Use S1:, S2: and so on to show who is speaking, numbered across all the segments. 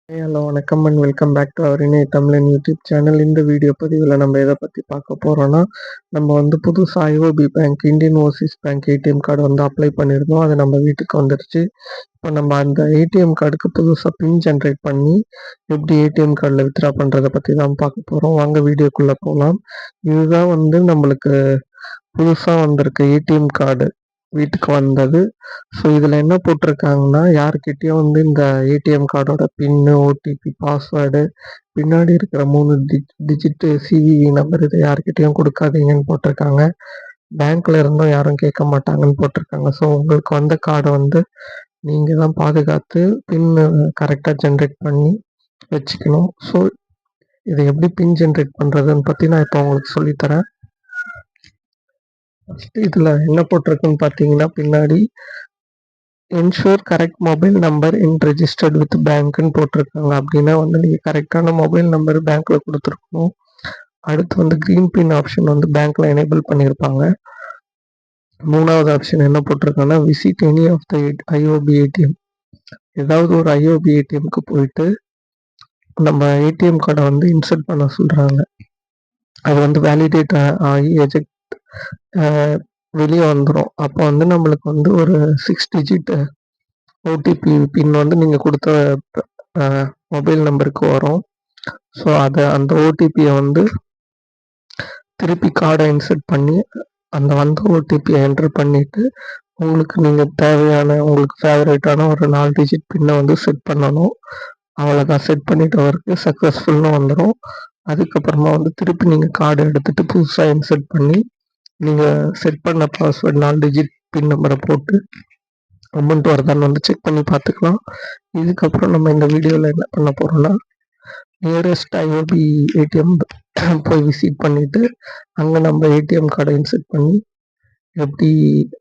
S1: Hello வணக்கம் and welcome back to our Inaiya Tamilan YouTube channel. இந்த video பதிவில் நம்ம எதை பற்றி பார்க்க போகிறோன்னா, நம்ம புதுசாக IOB bank, Indian Overseas bank ATM card apply பண்ணியிருந்தோம். அது நம்ம வீட்டுக்கு வந்துருச்சு. இப்போ நம்ம அந்த ஏடிஎம் கார்டுக்கு புதுசாக பின் ஜென்ரேட் பண்ணி எப்படி ஏடிஎம் கார்டில் வித்ட்ரா பண்ணுறதை பற்றி தான் பார்க்க போகிறோம். வாங்க வீடியோக்குள்ளே போகலாம். இதுதான் நம்மளுக்கு புதுசாக வந்திருக்க ஏடிஎம் கார்டு வீட்டுக்கு வந்தது. ஸோ இதில் என்ன போட்டிருக்காங்கன்னா, யாருக்கிட்டேயும் இந்த ஏடிஎம் கார்டோட பின்னு, ஓடிபி, பாஸ்வேர்டு, பின்னாடி இருக்கிற 3 டிஜிட்டு சிவிவி நம்பர் இதை யாருக்கிட்டேயும் கொடுக்காதீங்கன்னு போட்டிருக்காங்க. பேங்க்ல இருந்தும் யாரும் கேட்க மாட்டாங்கன்னு போட்டிருக்காங்க. ஸோ உங்களுக்கு வந்த கார்டை நீங்கள் தான் பாதுகாத்து பின்னு கரெக்டாக ஜென்ரேட் பண்ணி வச்சுக்கணும். ஸோ இதை எப்படி பின் ஜென்ரேட் பண்ணுறதுன்னு பற்றி நான் இப்போ உங்களுக்கு சொல்லித்தரேன். ஃபஸ்ட்டு இதில் என்ன போட்டிருக்குன்னு பார்த்தீங்கன்னா, பின்னாடி ensure correct mobile number in registered with பேங்க்னு போட்டிருக்காங்க. அப்படின்னா நீங்கள் கரெக்டான மொபைல் நம்பர் பேங்க்கில் கொடுத்துருக்கணும். அடுத்து க்ரீன் பின் ஆப்ஷன் பேங்க்கில் எனேபிள் பண்ணியிருப்பாங்க. 3வது ஆப்ஷன் என்ன போட்டிருக்காங்கன்னா, visit any of the IOB ATM. ஏதாவது ஒரு ஐஓபி ஏடிஎம்க்கு போயிட்டு நம்ம ஏடிஎம் கார்டை இன்சர்ட் பண்ண சொல்கிறாங்க. அது வேலிடேட் ஆகி எஜெக்ட் வெளியே வந்துடும். அப்போ நம்மளுக்கு ஒரு 6 டிஜிட் ஓடிபி பின் நீங்கள் கொடுத்த மொபைல் நம்பருக்கு வரும். ஸோ அந்த ஓடிபியை திருப்பி கார்டை இன்சர்ட் பண்ணி அந்த வந்த ஓடிபியை என்ட்ரு பண்ணிவிட்டு நீங்கள் தேவையான உங்களுக்கு ஃபேவரேட்டான ஒரு 4 டிஜிட் பின்னை செட் பண்ணணும். அவ்வளோதான். செட் பண்ணிட்டு அவருக்கு சக்ஸஸ்ஃபுல்னு வந்துடும். அதுக்கப்புறமா திருப்பி நீங்கள் கார்டை எடுத்துகிட்டு புதுசாக இன்சர்ட் பண்ணி நீங்கள் செட் பண்ண பாஸ்வேர்டு 4 டிஜிட் பின் நம்பரை போட்டு அமௌண்ட் வருதான்னு செக் பண்ணி பார்த்துக்கலாம். இதுக்கப்புறம் நம்ம இந்த வீடியோவில் என்ன பண்ண போகிறோம்னா, நியரஸ்ட் ஐஓபி ஏடிஎம் போய் விசிட் பண்ணிவிட்டு அங்கே நம்ம ஏடிஎம் கார்டை இன்சர்ட் பண்ணி எப்படி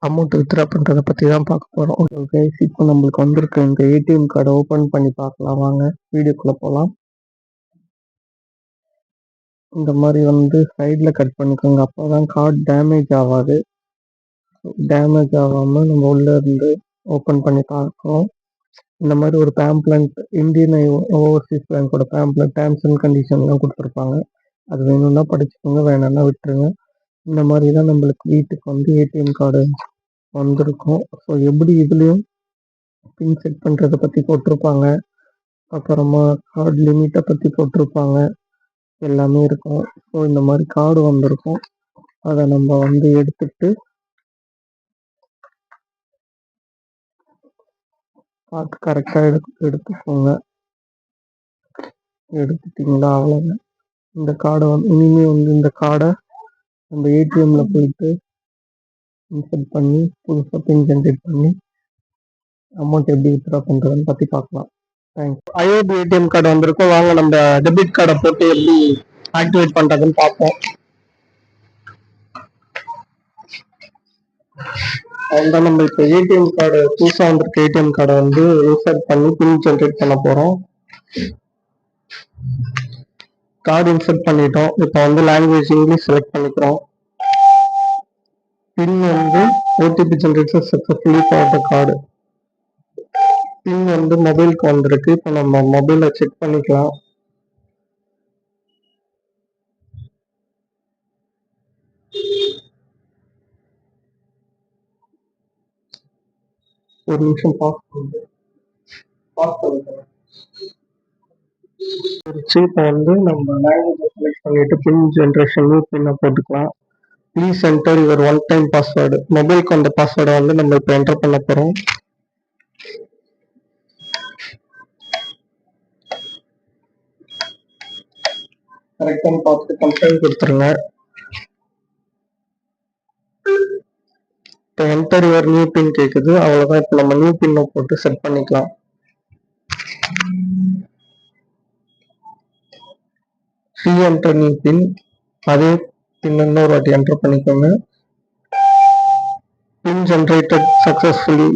S1: அமௌண்ட் வித்ட்ரா பண்ணுறதை பற்றி தான் பார்க்க போகிறோம். ஓகே, இப்போ நம்மளுக்கு வந்திருக்க இந்த ஏடிஎம் கார்டை ஓப்பன் பண்ணி பார்க்கலாம். வாங்க வீடியோக்குள்ளே போகலாம். இந்த மாதிரி சைடில் கட் பண்ணிக்கோங்க. அப்போ தான் கார்டு டேமேஜ் ஆகாது. டேமேஜ் ஆகாமல் நம்ம உள்ளே இருந்து ஓப்பன் பண்ணி பார்க்கணும். இந்த மாதிரி ஒரு பேம்ப்ளெட், இந்தியன் ஓவர்சீஸ் பேங்கோட பேம்ப்ளெட், டேர்ம்ஸ் அண்ட் கண்டிஷன்லாம் கொடுத்துருப்பாங்க. அது வேணும்னா படிச்சுக்கோங்க, வேணும்னா விட்டுருங்க. இந்த மாதிரி தான் நம்மளுக்கு வீட்டுக்கு ஏடிஎம் கார்டு வந்திருக்கும். ஸோ எப்படி இதுலேயும் பின் செட் பண்ணுறதை பற்றி போட்டிருப்பாங்க. அப்புறமா கார்டு லிமிட்டை பற்றி போட்டிருப்பாங்க. எல்லாமே இருக்கும். ஸோ இந்த மாதிரி கார்டு வந்திருக்கும். அதை நம்ம எடுத்துட்டு பார்த்து கரெக்டாக எடுத்துக்கோங்க. எடுத்துட்டிங்களா? அவ்வளோதான். இந்த கார்டை இனிமேல் இந்த கார்டை நம்ம ஏடிஎம்மில் போயிட்டு இன்சர்ட் பண்ணி புதுசாக பின் ஜென்ரேட் பண்ணி அமௌண்ட் எப்படி வித்ட்ரா பண்ணுறதுன்னு பற்றி பார்க்கலாம். தேங்க்ஸ். ஐஓபி ஏடிஎம் கார்டு வந்திருக்கும். வாங்க நம்ம டெபிட் கார்டை போட்டு எப்படி ஆக்டிவேட் பண்ணுறதுன்னு பார்ப்போம். அதுதான் நம்ம இப்போ ஏடிஎம் கார்டு, புதுசாக வந்திருக்க ஏடிஎம் கார்டை இன்சர்ட் பண்ணி பின் ஜென்ரேட் பண்ண போகிறோம். கார்டு இன்சர்ட் பண்ணிட்டோம். இப்போ லாங்குவேஜ் இங்கிலீஷ் செலக்ட் பண்ணிக்கிறோம். Pin OTP generation successfully for the card. Pin மொபைலுக்கு வந்திருக்கு. இப்போ நம்ம மொபைலை செக் பண்ணிக்கலாம். ஒரு நிமிஷம் பாஸ் பண்ணிக்கலாம். இப்போ நம்ம லாங்குவேஜ் செலக்ட் பண்ணிட்டு பின் ஜென்ரேஷன் பின்னை போட்டுக்கலாம். Please enter your one time password. மொபைலுக்கு வந்த பாஸ்வேர்டை நம்ம இப்போ என்டர் பண்ண போகிறோம். கரெக்டாக பார்த்து கன்ஃபார்ம் கொடுத்துருங்க. இப்போ என்டர் யுவர் நியூ பின் கேட்குது. அவ்வளோதான். இப்போ நம்ம நியூ பின்னை போட்டு செட் பண்ணிக்கலாம். என்டர் நியூ பின். அதே பின் இன்னொரு வாட்டி என்டர் பண்ணிக்கோங்க. பின் ஜென்ரேட்டட் சக்ஸஸ்ஃபுல்லி.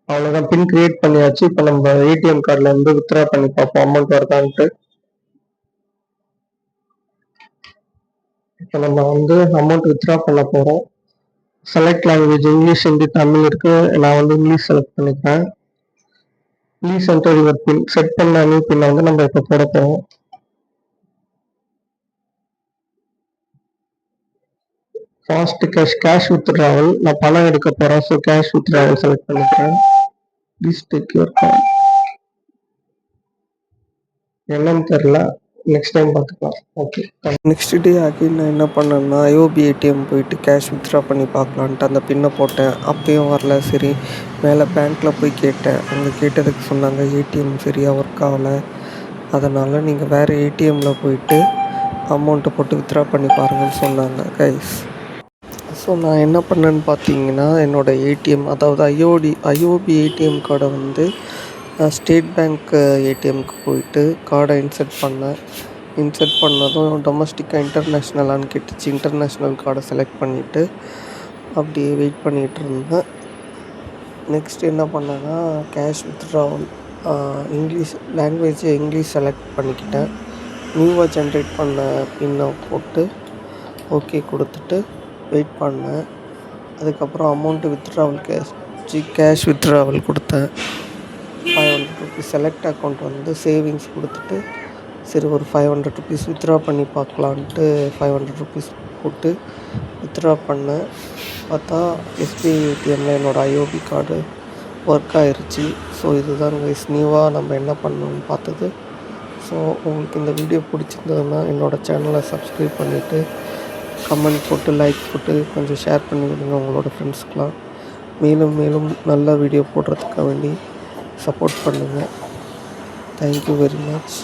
S1: அவ்வளோதான். பின் கிரியேட் பண்ணியாச்சு. இப்போ நம்ம ஏடிஎம் கார்டில் வித்ட்ரா பண்ணி பார்ப்போம் அமௌண்ட் வருதான்ட்டு. இப்போ நம்ம அமௌண்ட் வித்ட்ரா பண்ண போகிறோம். Select language English, Hindi, Tamil இருக்கு. நான் இங்கிலீஷ் செலக்ட் பண்ணிக்கிறேன். Please enter your PIN. Set பண்ண நியூ பின்னை வந்து நம்ம இப்போ போட போகிறோம். Fast cash withdrawal. நான் பணம் எடுக்க போகிறேன். ஸோ கேஷ் வித்ட்ராவல் செலக்ட் பண்ணிக்கிறேன். Please take your card. என்னன்னு தெரில, நெக்ஸ்ட் டைம் பார்த்துக்கலாம். ஓகே. நெக்ஸ்ட் டே அகைன் நான் என்ன பண்ணேன்னா ஐஓபி ஏடிஎம் போயிட்டு கேஷ் வித்ட்ரா பண்ணி பார்க்கலான்ட்டு அந்த பின்னை போட்டேன். அப்பயும் வரல. சரி மேலே பேங்க்கில் போய் கேட்டேன். அங்கே கேட்டதுக்கு சொன்னாங்க ஏடிஎம் சரியாக ஒர்க் ஆகலை, அதனால் நீங்கள் வேறு ஏடிஎம்மில் போயிட்டு அமௌண்ட்டை போட்டு வித்ட்ரா பண்ணி பாருங்கன்னு சொன்னாங்க கைஸ். ஸோ நான் என்ன பண்ணேன்னு பார்த்தீங்கன்னா என்னோடய ஏடிஎம், அதாவது ஐஓபி ஏடிஎம் கார்டை வந்து ஸ்டேட் பேங்க் ஏடிஎம்க்கு போயிட்டு கார்டை இன்சர்ட் பண்ணேன். இன்சர்ட் பண்ணதும் டொமஸ்டிக்காக இன்டர்நேஷ்னலான்னு கேட்டுச்சு. இன்டர்நேஷ்னல் கார்டை செலக்ட் பண்ணிவிட்டு அப்படியே வெயிட் பண்ணிகிட்டு இருந்தேன். நெக்ஸ்ட் என்ன பண்ணேன்னா cash withdrawal English English select பண்ணிக்கிட்டேன். நியூவாக ஜென்ரேட் பண்ண பின்னை போட்டு ஓகே கொடுத்துட்டு வெயிட் பண்ணேன். அதுக்கப்புறம் அமௌண்ட்டு வித்ட்ராவல் கேஷ் வித்ட்ராவல் கொடுத்தேன். 500 ருபீஸ். செலக்ட் அக்கௌண்ட் வந்து சேவிங்ஸ் கொடுத்துட்டு சரி ஒரு 500 ருபீஸ் வித்ட்ரா பண்ணி பார்க்கலான்ட்டு 500 ருபீஸ் போட்டு வித்ட்ரா பண்ணேன். பார்த்தா எஸ்பிஐ ஏடிஎம்மில் என்னோடய ஐஓபி கார்டு ஒர்க் ஆயிடுச்சு. ஸோ இதுதான் கைஸ் நியூவாக நம்ம என்ன பண்ணணும்னு பார்த்தது. ஸோ உங்களுக்கு இந்த வீடியோ பிடிச்சிருந்ததுன்னா என்னோடய சேனலை சப்ஸ்கிரைப் பண்ணிவிட்டு கமெண்ட் போட்டு லைக் போட்டு கொஞ்சம் ஷேர் பண்ணி விடுங்க உங்களோட ஃப்ரெண்ட்ஸ்க்கெலாம். மேலும் மேலும் நல்ல வீடியோ போடுறதுக்காக வேண்டி சப்போர்ட் பண்ணுங்கள். Thank you very much.